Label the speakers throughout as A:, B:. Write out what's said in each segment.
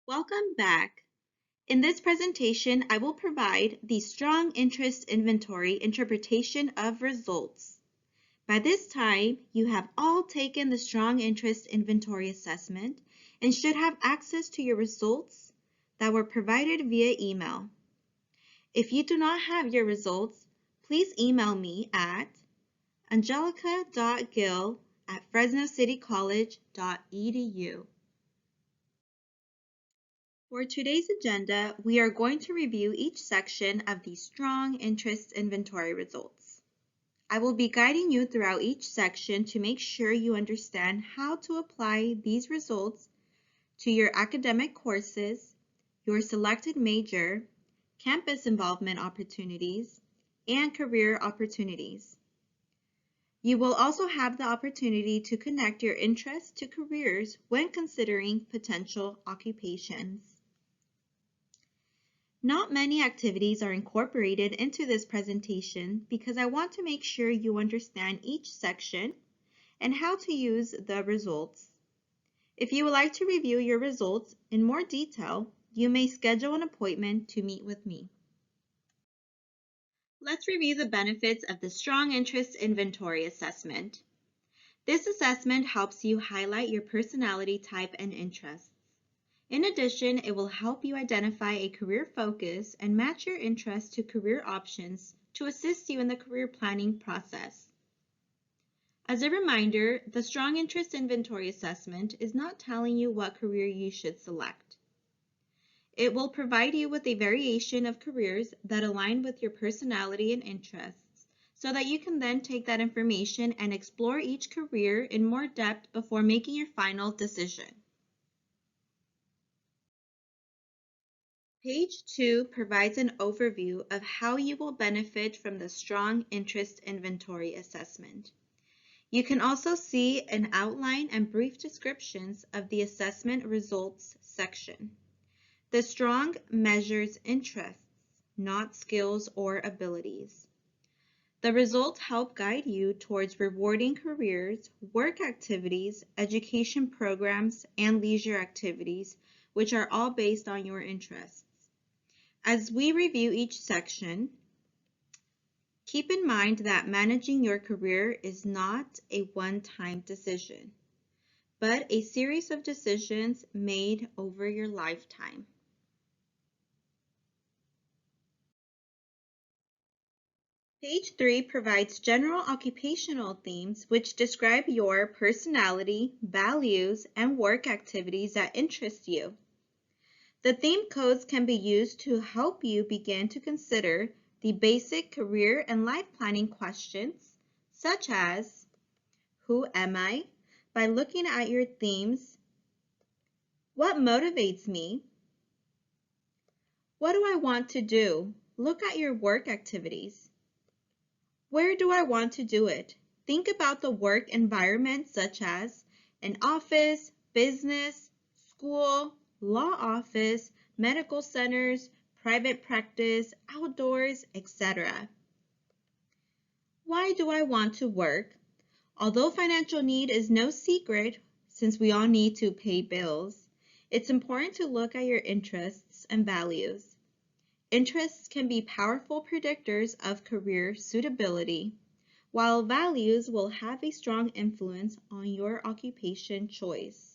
A: Welcome back. In this presentation, I will provide the strong interest inventory interpretation of results. By this time, you have all taken the strong interest inventory assessment and should have access to your results that were provided via email. If you do not have your results, please email me at angelica.gill@fresnocitycollege.edu. For today's agenda, we are going to review each section of the strong interest inventory results. I will be guiding you throughout each section to make sure you understand how to apply these results to your academic courses, your selected major, campus involvement opportunities, and career opportunities. You will also have the opportunity to connect your interests to careers when considering potential occupations. Not many activities are incorporated into this presentation because I want to make sure you understand each section and how to use the results. If you would like to review your results in more detail, you may schedule an appointment to meet with me. Let's review the benefits of the Strong Interest Inventory Assessment. This assessment helps you highlight your personality type and interests. In addition, it will help you identify a career focus and match your interests to career options to assist you in the career planning process. As a reminder, the Strong Interest Inventory Assessment is not telling you what career you should select. It will provide you with a variation of careers that align with your personality and interests so that you can then take that information and explore each career in more depth before making your final decision. Page 2 provides an overview of how you will benefit from the Strong Interest Inventory Assessment. You can also see an outline and brief descriptions of the assessment results section. The Strong measures interests, not skills or abilities. The results help guide you towards rewarding careers, work activities, education programs, and leisure activities, which are all based on your interests. As we review each section, keep in mind that managing your career is not a one-time decision, but a series of decisions made over your lifetime. Page 3 provides general occupational themes which describe your personality, values, and work activities that interest you. The theme codes can be used to help you begin to consider the basic career and life planning questions, such as, who am I? By looking at your themes, what motivates me? What do I want to do? Look at your work activities. Where do I want to do it? Think about the work environment such as an office, business, school, law office, medical centers, private practice, outdoors, etc. Why do I want to work? Although financial need is no secret, since we all need to pay bills, it's important to look at your interests and values. Interests can be powerful predictors of career suitability, while values will have a strong influence on your occupation choice.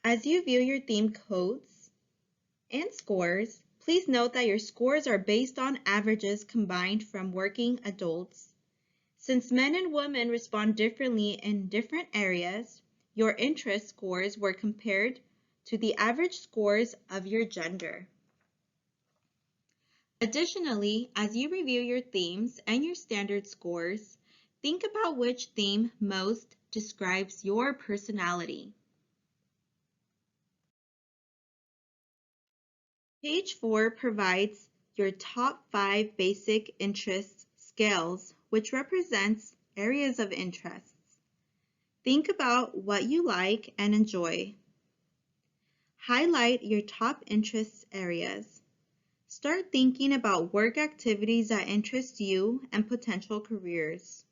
A: As you view your theme codes and scores, please note that your scores are based on averages combined from working adults. Since men and women respond differently in different areas, your interest scores were compared to the average scores of your gender. Additionally, as you review your themes and your standard scores, think about which theme most describes your personality. Page 4 provides your top 5 basic interest scales, which represents areas of interests. Think about what you like and enjoy. Highlight your top interest areas. Start thinking about work activities that interest you and potential careers.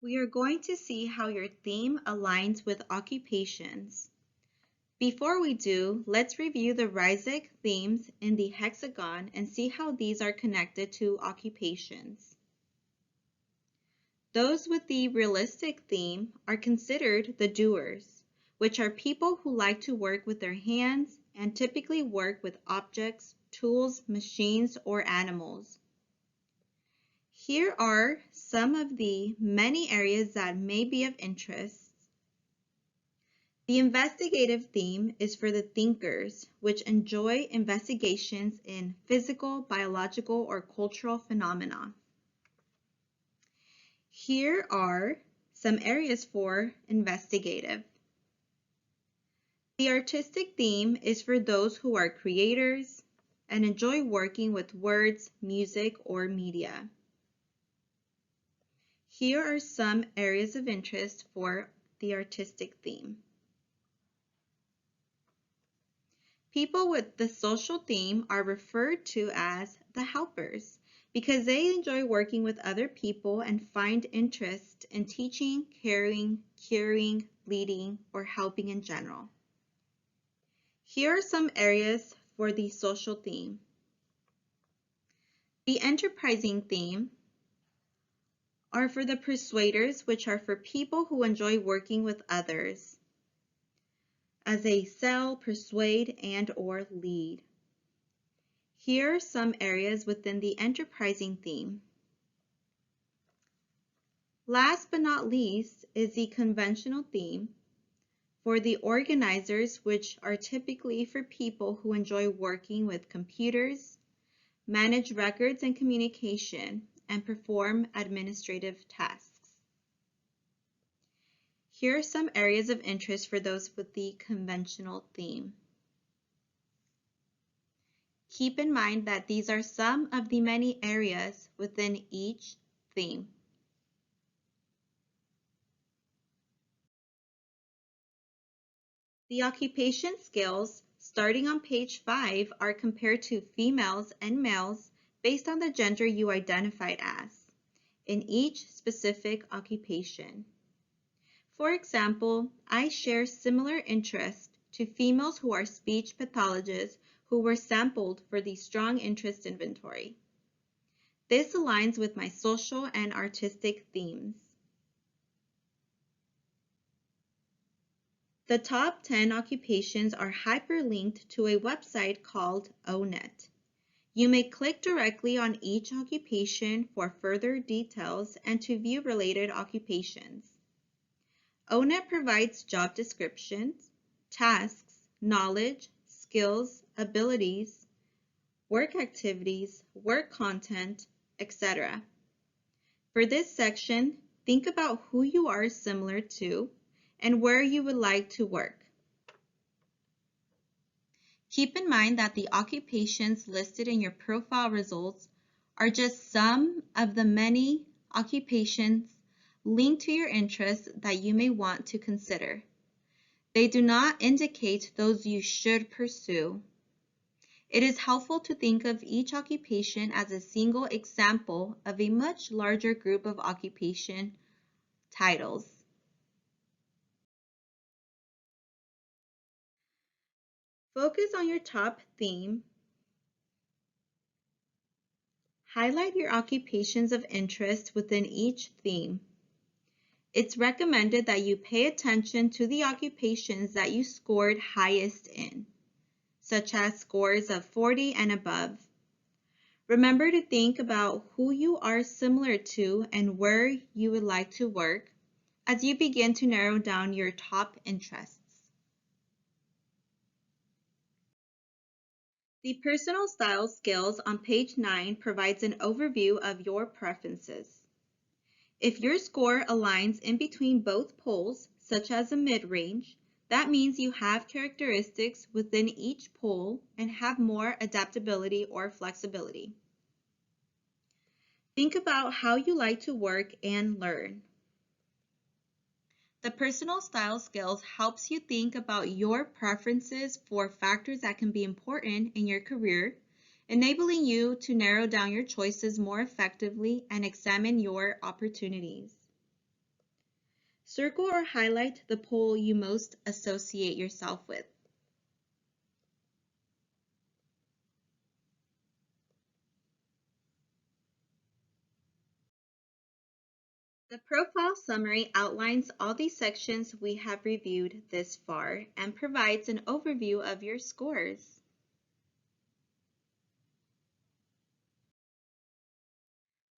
A: We are going to see how your theme aligns with occupations. Before we do, let's review the Rhizig themes in the hexagon and see how these are connected to occupations. Those with the realistic theme are considered the doers, which are people who like to work with their hands and typically work with objects, tools, machines, or animals. Here are some of the many areas that may be of interest. The investigative theme is for the thinkers, which enjoy investigations in physical, biological, or cultural phenomena. Here are some areas for investigative. The artistic theme is for those who are creators and enjoy working with words, music, or media. Here are some areas of interest for the artistic theme. People with the social theme are referred to as the helpers because they enjoy working with other people and find interest in teaching, caring, curing, leading, or helping in general. Here are some areas for the social theme. The enterprising theme are for the persuaders, which are for people who enjoy working with others as they sell, persuade, and/or lead. Here are some areas within the enterprising theme. Last but not least is the conventional theme for the organizers, which are typically for people who enjoy working with computers, manage records and communication, and perform administrative tasks. Here are some areas of interest for those with the conventional theme. Keep in mind that these are some of the many areas within each theme. The occupation skills starting on page 5 are compared to females and males based on the gender you identified as in each specific occupation. For example, I share similar interests to females who are speech pathologists who were sampled for the strong interest inventory. This aligns with my social and artistic themes. The top 10 occupations are hyperlinked to a website called ONET. You may click directly on each occupation for further details and to view related occupations. ONET provides job descriptions, tasks, knowledge, skills, abilities, work activities, work content, etc. For this section, think about who you are similar to and where you would like to work. Keep in mind that the occupations listed in your profile results are just some of the many occupations linked to your interests that you may want to consider. They do not indicate those you should pursue. It is helpful to think of each occupation as a single example of a much larger group of occupation titles. Focus on your top theme. Highlight your occupations of interest within each theme. It's recommended that you pay attention to the occupations that you scored highest in, such as scores of 40 and above. Remember to think about who you are similar to and where you would like to work as you begin to narrow down your top interests. The personal style skills on page 9 provides an overview of your preferences. If your score aligns in between both poles, such as a mid-range, that means you have characteristics within each pole and have more adaptability or flexibility. Think about how you like to work and learn. The personal style skills helps you think about your preferences for factors that can be important in your career, enabling you to narrow down your choices more effectively and examine your opportunities. Circle or highlight the pole you most associate yourself with. The profile summary outlines all the sections we have reviewed this far and provides an overview of your scores.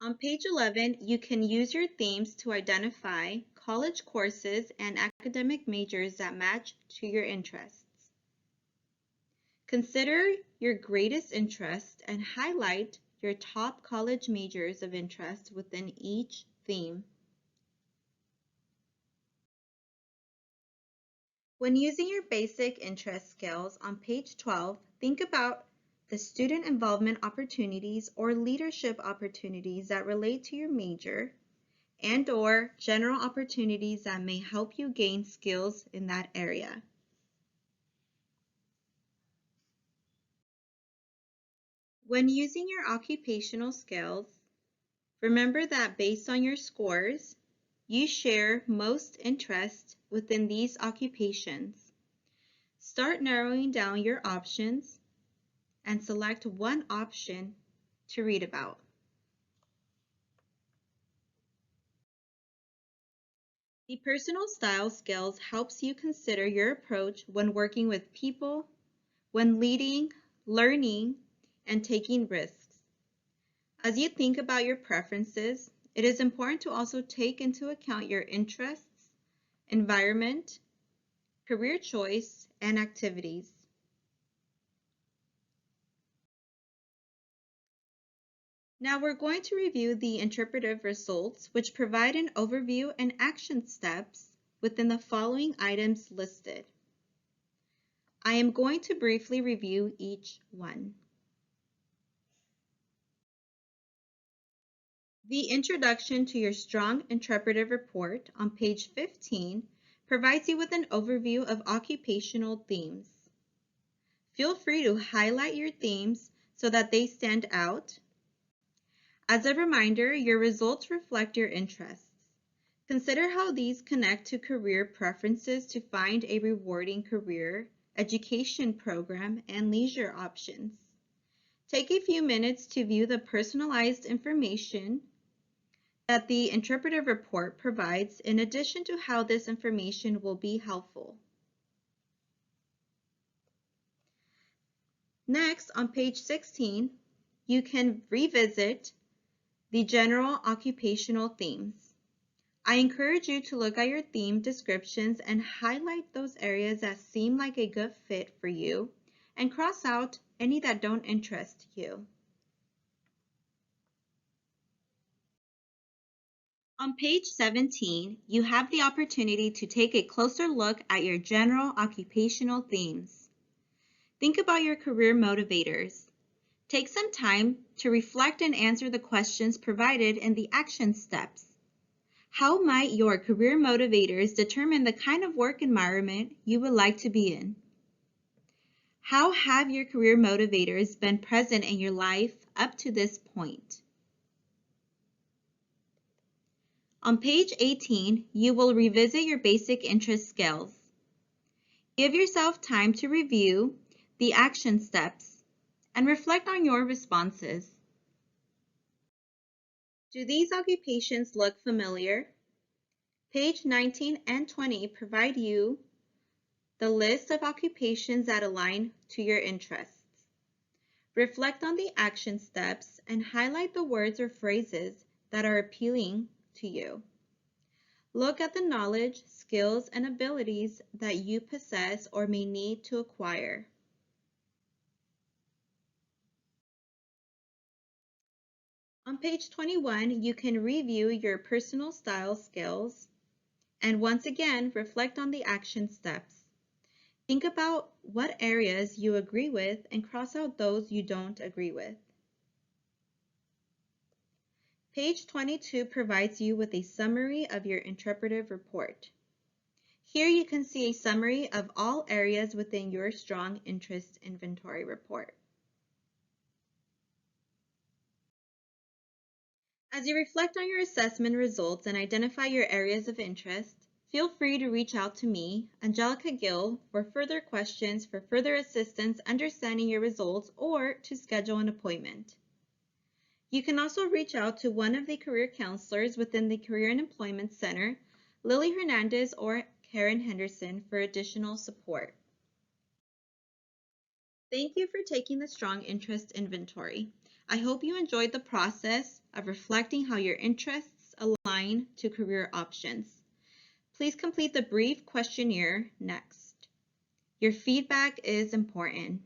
A: On page 11, you can use your themes to identify college courses and academic majors that match to your interests. Consider your greatest interest and highlight your top college majors of interest within each theme. When using your basic interest skills on page 12, think about the student involvement opportunities or leadership opportunities that relate to your major and/or general opportunities that may help you gain skills in that area. When using your occupational skills, remember that based on your scores, you share most interest within these occupations. Start narrowing down your options and select one option to read about. The personal style skills helps you consider your approach when working with people, when leading, learning, and taking risks. As you think about your preferences, it is important to also take into account your interests, environment, career choice, and activities. Now we're going to review the interpretive results, which provide an overview and action steps within the following items listed. I am going to briefly review each one. The introduction to your strong interpretive report on page 15 provides you with an overview of occupational themes. Feel free to highlight your themes so that they stand out. As a reminder, your results reflect your interests. Consider how these connect to career preferences to find a rewarding career, education program, and leisure options. Take a few minutes to view the personalized information that the interpretive report provides in addition to how this information will be helpful. Next, on page 16, you can revisit the general occupational themes. I encourage you to look at your theme descriptions and highlight those areas that seem like a good fit for you and cross out any that don't interest you. On page 17, you have the opportunity to take a closer look at your general occupational themes. Think about your career motivators. Take some time to reflect and answer the questions provided in the action steps. How might your career motivators determine the kind of work environment you would like to be in? How have your career motivators been present in your life up to this point? On page 18, you will revisit your basic interest skills. Give yourself time to review the action steps and reflect on your responses. Do these occupations look familiar? Page 19 and 20 provide you the list of occupations that align to your interests. Reflect on the action steps and highlight the words or phrases that are appealing to you. Look at the knowledge, skills, and abilities that you possess or may need to acquire. On page 21, you can review your personal style skills and once again reflect on the action steps. Think about what areas you agree with and cross out those you don't agree with. Page 22 provides you with a summary of your interpretive report. Here you can see a summary of all areas within your strong interest inventory report. As you reflect on your assessment results and identify your areas of interest, Feel free to reach out to me, Angelica Gill, for further questions, for further assistance understanding your results, or to schedule an appointment. You can also reach out to one of the career counselors within the Career and Employment Center, Lily Hernandez or Karen Henderson, for additional support. Thank you for taking the Strong Interest Inventory. I hope you enjoyed the process of reflecting how your interests align to career options. Please complete the brief questionnaire next. Your feedback is important.